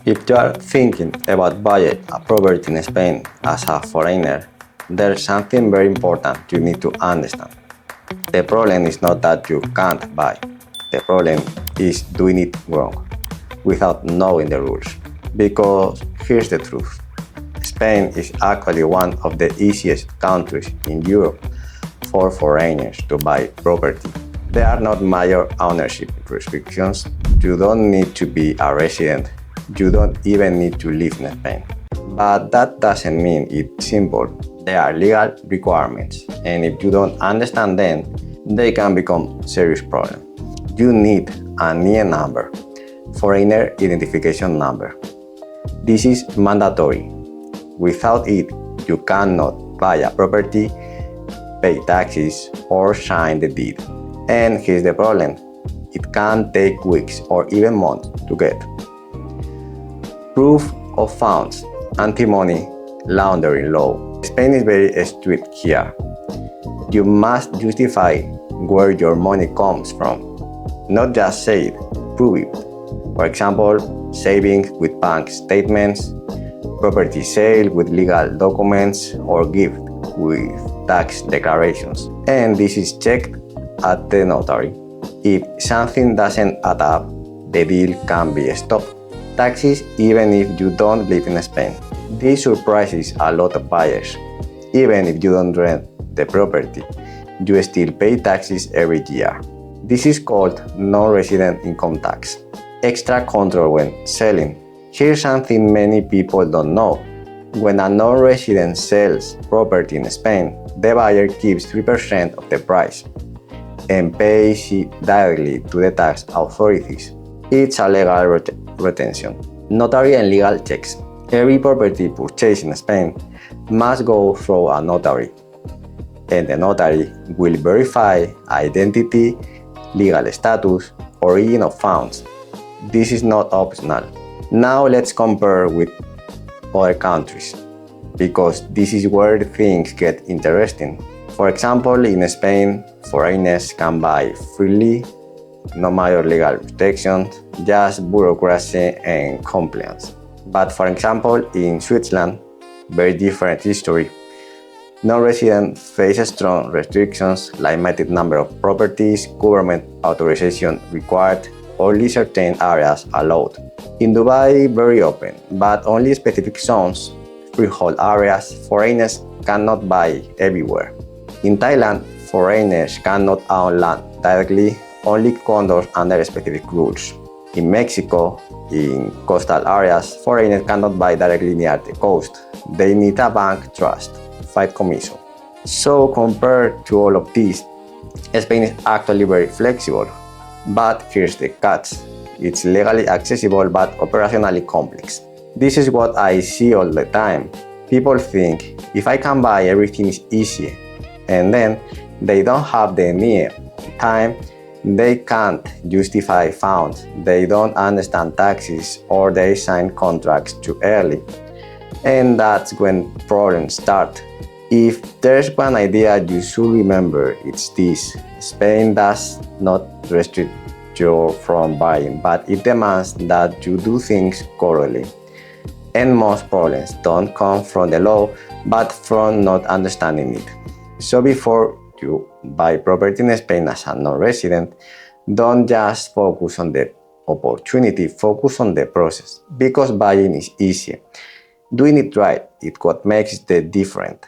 If you are thinking about buying a property in Spain as a foreigner, there's something very important you need to understand. The problem is not that you can't buy. The problem is doing it wrong, without knowing the rules. Because here's the truth. Spain is actually one of the easiest countries in Europe for foreigners to buy property. There are not major ownership restrictions. You don't need to be a resident. You don't even need to live in Spain. But that doesn't mean it's simple. There are legal requirements, and if you don't understand them, they can become serious problems. You need a NIE number, Foreigner Identification Number. This is mandatory. Without it, you cannot buy a property, pay taxes, or sign the deed. And here's the problem. It can take weeks or even months to get. Proof of funds, anti-money laundering law. Spain is very strict here. You must justify where your money comes from. Not just say it, prove it. For example, savings with bank statements, property sale with legal documents, or gift with tax declarations. And this is checked at the notary. If something doesn't add up, the deal can be stopped. Taxes even if you don't live in Spain. This surprises a lot of buyers. Even if you don't rent the property, you still pay taxes every year. This is called non-resident income tax. Extra control when selling. Here's something many people don't know. When a non-resident sells property in Spain, the buyer keeps 3% of the price and pays it directly to the tax authorities. It's a legal retention. Notary and legal checks. Every property purchased in Spain must go through a notary, and the notary will verify identity, legal status, origin of funds. This is not optional. Now let's compare with other countries, because this is where things get interesting. For example, in Spain, foreigners can buy freely, no major legal protections, just bureaucracy and compliance. But for example, in Switzerland, very different history. Non-residents face strong restrictions, limited number of properties, government authorization required, only certain areas allowed. In Dubai, very open, but only specific zones, freehold areas, foreigners cannot buy everywhere. In Thailand, foreigners cannot own land directly, only condos under specific rules. In Mexico, in coastal areas, foreigners cannot buy directly near the coast. They need a bank trust, fight commission. So compared to all of this, Spain is actually very flexible. But here's the catch. It's legally accessible but operationally complex. This is what I see all the time. People think, if I can buy, everything is easy. And then they don't have the NIE time, they can't justify funds, they don't understand taxes, or they sign contracts too early. And that's when problems start. If there's one idea you should remember, it's this. Spain does not restrict you from buying, but it demands that you do things correctly. And most problems don't come from the law, but from not understanding it. So before you buy property in Spain as a non-resident, don't just focus on the opportunity, focus on the process, because buying is easy. Doing it right is what makes the difference.